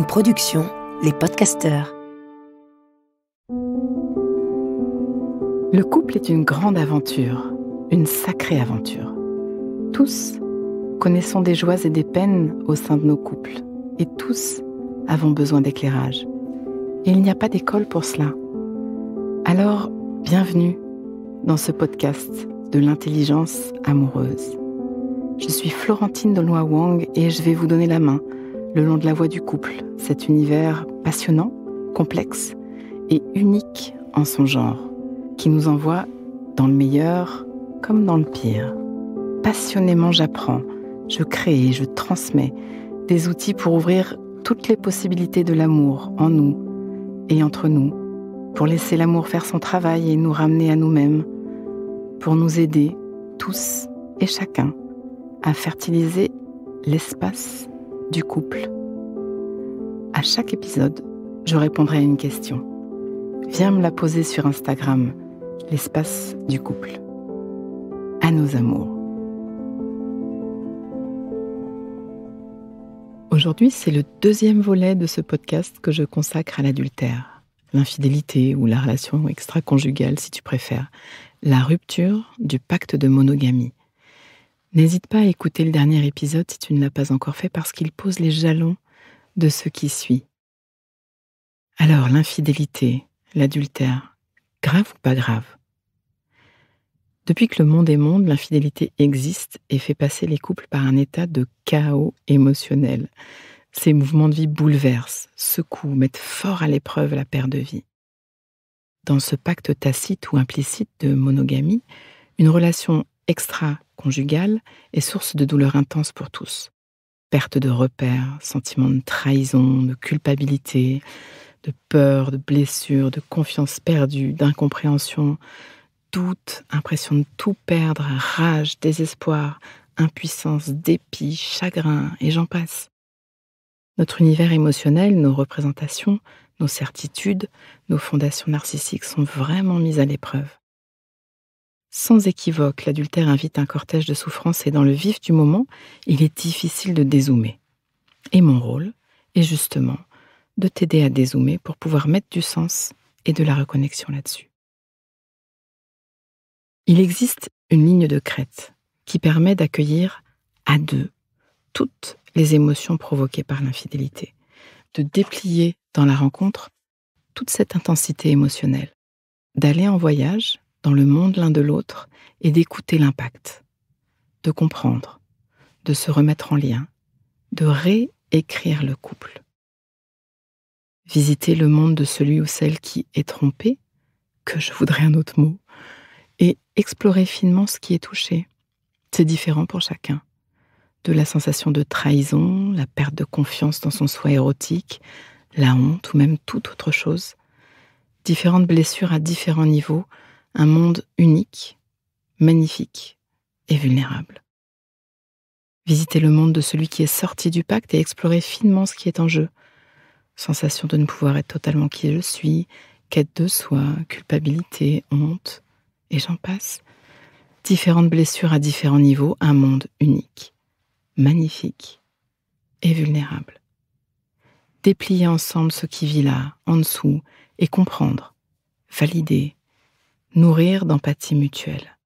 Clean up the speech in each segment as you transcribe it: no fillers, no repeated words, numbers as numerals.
Une production, Les Podcasteurs. Le couple est une grande aventure, une sacrée aventure. Tous connaissons des joies et des peines au sein de nos couples, et tous avons besoin d'éclairage. Et il n'y a pas d'école pour cela. Alors, bienvenue dans ce podcast de l'intelligence amoureuse. Je suis Florentine Dolnoy-Wang et je vais vous donner la main le long de la voie du couple, cet univers passionnant, complexe et unique en son genre, qui nous envoie dans le meilleur comme dans le pire. Passionnément, j'apprends, je crée et je transmets des outils pour ouvrir toutes les possibilités de l'amour en nous et entre nous, pour laisser l'amour faire son travail et nous ramener à nous-mêmes, pour nous aider, tous et chacun, à fertiliser l'espace du couple. À chaque épisode, je répondrai à une question. Viens me la poser sur Instagram, l'espace du couple. À nos amours. Aujourd'hui, c'est le deuxième volet de ce podcast que je consacre à l'adultère, l'infidélité ou la relation extra-conjugale si tu préfères, la rupture du pacte de monogamie. N'hésite pas à écouter le dernier épisode si tu ne l'as pas encore fait parce qu'il pose les jalons de ce qui suit. Alors, l'infidélité, l'adultère, grave ou pas grave? Depuis que le monde est monde, l'infidélité existe et fait passer les couples par un état de chaos émotionnel. Ces mouvements de vie bouleversent, secouent, mettent fort à l'épreuve la paire de vie. Dans ce pacte tacite ou implicite de monogamie, une relation extra-conjugale est source de douleur intense pour tous. Perte de repères, sentiment de trahison, de culpabilité, de peur, de blessure, de confiance perdue, d'incompréhension, doute, impression de tout perdre, rage, désespoir, impuissance, dépit, chagrin, et j'en passe. Notre univers émotionnel, nos représentations, nos certitudes, nos fondations narcissiques sont vraiment mises à l'épreuve. Sans équivoque, l'adultère invite un cortège de souffrance et dans le vif du moment, il est difficile de dézoomer. Et mon rôle est justement de t'aider à dézoomer pour pouvoir mettre du sens et de la reconnexion là-dessus. Il existe une ligne de crête qui permet d'accueillir à deux toutes les émotions provoquées par l'infidélité, de déplier dans la rencontre toute cette intensité émotionnelle, d'aller en voyage dans le monde l'un de l'autre et d'écouter l'impact, de comprendre, de se remettre en lien, de réécrire le couple. Visiter le monde de celui ou celle qui est trompé, que je voudrais un autre mot, et explorer finement ce qui est touché. C'est différent pour chacun. De la sensation de trahison, la perte de confiance dans son soi érotique, la honte ou même toute autre chose. Différentes blessures à différents niveaux, un monde unique, magnifique et vulnérable. Visiter le monde de celui qui est sorti du pacte et explorer finement ce qui est en jeu. Sensation de ne pouvoir être totalement qui je suis, quête de soi, culpabilité, honte, et j'en passe. Différentes blessures à différents niveaux, un monde unique, magnifique et vulnérable. Déplier ensemble ce qui vit là, en dessous, et comprendre, valider, nourrir d'empathie mutuelle.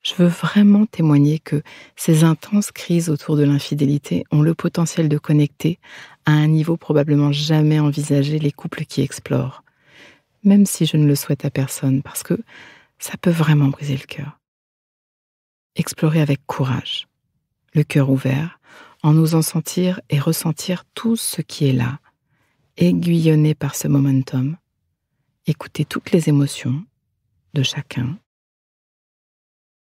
Je veux vraiment témoigner que ces intenses crises autour de l'infidélité ont le potentiel de connecter à un niveau probablement jamais envisagé les couples qui explorent, même si je ne le souhaite à personne, parce que ça peut vraiment briser le cœur. Explorer avec courage, le cœur ouvert, en osant sentir et ressentir tout ce qui est là, aiguillonné par ce momentum, écouter toutes les émotions de chacun.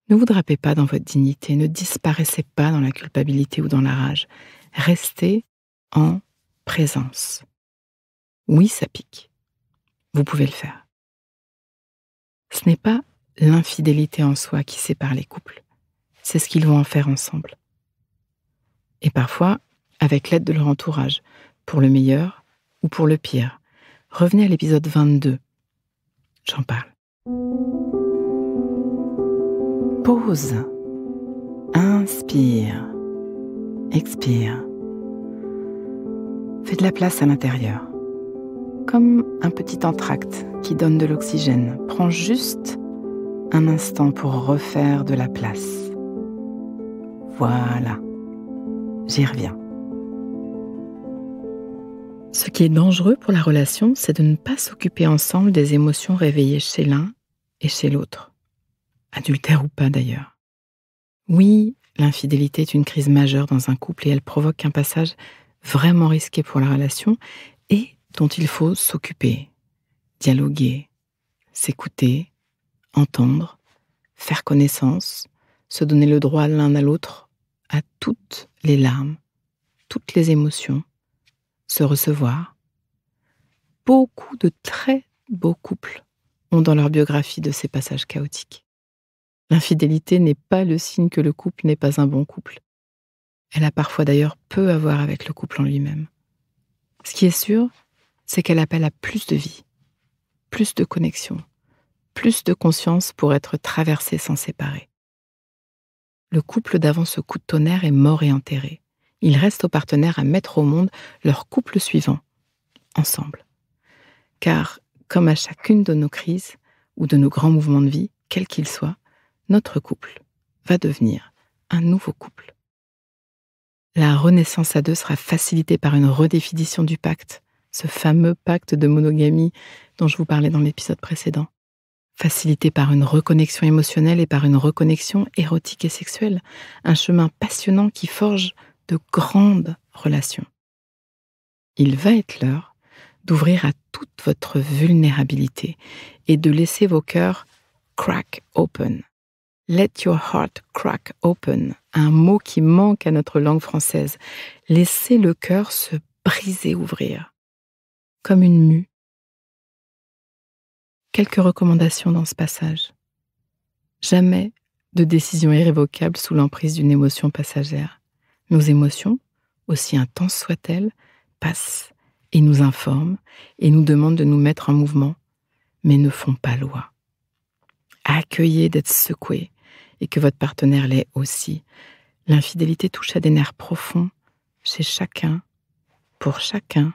Ne vous drapez pas dans votre dignité, ne disparaissez pas dans la culpabilité ou dans la rage. Restez en présence. Oui, ça pique. Vous pouvez le faire. Ce n'est pas l'infidélité en soi qui sépare les couples. C'est ce qu'ils vont en faire ensemble. Et parfois, avec l'aide de leur entourage, pour le meilleur ou pour le pire. Revenez à l'épisode 22. J'en parle. Pause. Inspire. Expire. Fais de la place à l'intérieur. Comme un petit entracte qui donne de l'oxygène. Prends juste un instant pour refaire de la place. Voilà, j'y reviens. Ce qui est dangereux pour la relation, c'est de ne pas s'occuper ensemble des émotions réveillées chez l'un et chez l'autre. Adultère ou pas d'ailleurs. Oui, l'infidélité est une crise majeure dans un couple et elle provoque un passage vraiment risqué pour la relation et dont il faut s'occuper, dialoguer, s'écouter, entendre, faire connaissance, se donner le droit l'un à l'autre à toutes les larmes, toutes les émotions, se recevoir. Beaucoup de très beaux couples ont dans leur biographie de ces passages chaotiques. L'infidélité n'est pas le signe que le couple n'est pas un bon couple. Elle a parfois d'ailleurs peu à voir avec le couple en lui-même. Ce qui est sûr, c'est qu'elle appelle à plus de vie, plus de connexion, plus de conscience pour être traversée sans séparer. Le couple d'avant ce coup de tonnerre est mort et enterré. Il reste aux partenaires à mettre au monde leur couple suivant, ensemble. Car, comme à chacune de nos crises ou de nos grands mouvements de vie, quels qu'ils soient, notre couple va devenir un nouveau couple. La renaissance à deux sera facilitée par une redéfinition du pacte, ce fameux pacte de monogamie dont je vous parlais dans l'épisode précédent. Facilitée par une reconnexion émotionnelle et par une reconnexion érotique et sexuelle, un chemin passionnant qui forge de grandes relations. Il va être l'heure d'ouvrir à toute votre vulnérabilité et de laisser vos cœurs crack open. Let your heart crack open, un mot qui manque à notre langue française. Laissez le cœur se briser, ouvrir, comme une mue. Quelques recommandations dans ce passage. Jamais de décision irrévocable sous l'emprise d'une émotion passagère. Nos émotions, aussi intenses soient-elles, passent et nous informent et nous demandent de nous mettre en mouvement, mais ne font pas loi. Accueillez d'être secoué et que votre partenaire l'est aussi. L'infidélité touche à des nerfs profonds chez chacun, pour chacun.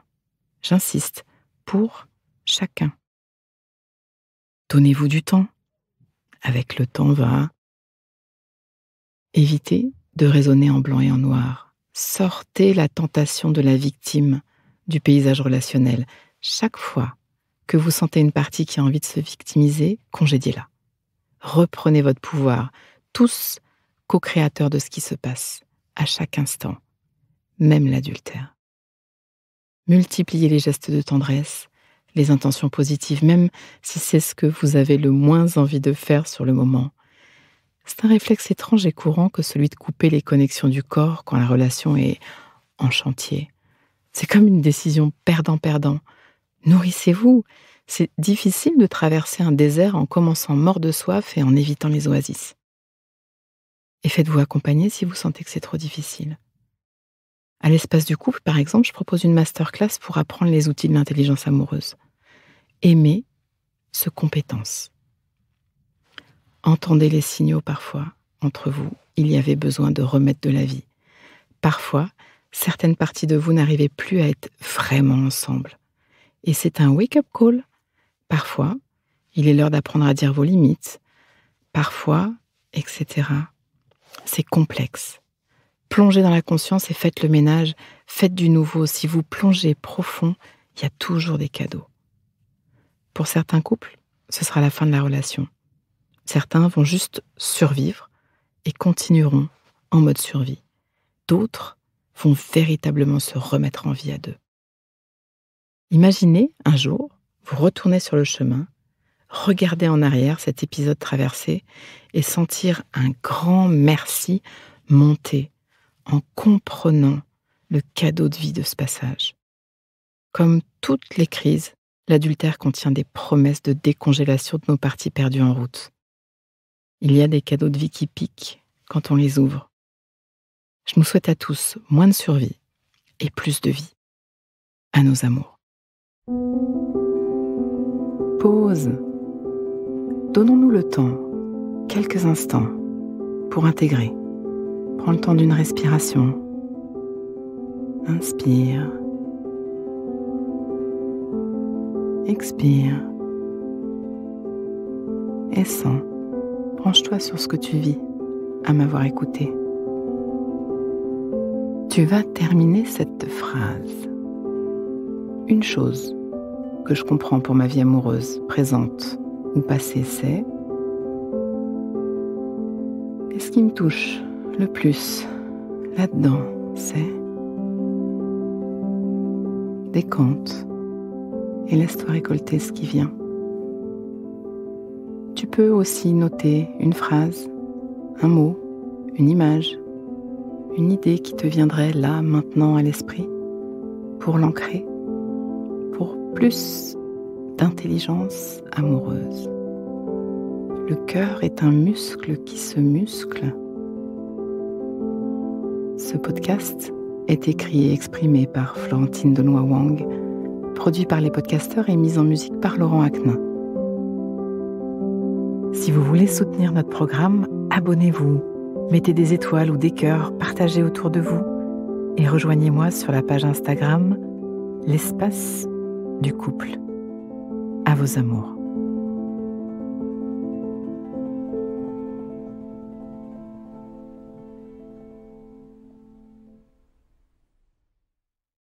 J'insiste, pour chacun. Donnez-vous du temps. Avec le temps va. Évitez de raisonner en blanc et en noir. Sortez la tentation de la victime du paysage relationnel. Chaque fois que vous sentez une partie qui a envie de se victimiser, congédiez-la. Reprenez votre pouvoir, tous co-créateurs de ce qui se passe, à chaque instant, même l'adultère. Multipliez les gestes de tendresse, les intentions positives, même si c'est ce que vous avez le moins envie de faire sur le moment. C'est un réflexe étrange et courant que celui de couper les connexions du corps quand la relation est en chantier. C'est comme une décision perdant-perdant. Nourrissez-vous. C'est difficile de traverser un désert en commençant mort de soif et en évitant les oasis. Et faites-vous accompagner si vous sentez que c'est trop difficile. À l'espace du couple, par exemple, je propose une masterclass pour apprendre les outils de l'intelligence amoureuse. Aimer, ce compétence. Entendez les signaux parfois, entre vous, il y avait besoin de remettre de la vie. Parfois, certaines parties de vous n'arrivaient plus à être vraiment ensemble. Et c'est un wake-up call. Parfois, il est l'heure d'apprendre à dire vos limites. Parfois, etc. C'est complexe. Plongez dans la conscience et faites le ménage. Faites du nouveau. Si vous plongez profond, il y a toujours des cadeaux. Pour certains couples, ce sera la fin de la relation. Certains vont juste survivre et continueront en mode survie. D'autres vont véritablement se remettre en vie à deux. Imaginez un jour, vous retournez sur le chemin, regardez en arrière cet épisode traversé et sentir un grand merci monter en comprenant le cadeau de vie de ce passage. Comme toutes les crises, l'adultère contient des promesses de décongélation de nos parties perdues en route. Il y a des cadeaux de vie qui piquent quand on les ouvre. Je nous souhaite à tous moins de survie et plus de vie. À nos amours. Pause. Donnons-nous le temps, quelques instants, pour intégrer. Prends le temps d'une respiration. Inspire Expire. Et sens. Branche-toi sur ce que tu vis à m'avoir écouté. Tu vas terminer cette phrase. Une chose que je comprends pour ma vie amoureuse, présente ou passée, c'est: et ce qui me touche le plus là-dedans, c'est... Décompte et laisse-toi récolter ce qui vient. Tu peux aussi noter une phrase, un mot, une image, une idée qui te viendrait là, maintenant à l'esprit, pour l'ancrer, pour plus d'intelligence amoureuse. Le cœur est un muscle qui se muscle. Ce podcast est écrit et exprimé par Florentine Denoy-Wang, produit par les podcasteurs et mis en musique par Laurent Aknin. Si vous voulez soutenir notre programme, abonnez-vous, mettez des étoiles ou des cœurs, partagez autour de vous et rejoignez-moi sur la page Instagram L'espace du couple. À vos amours.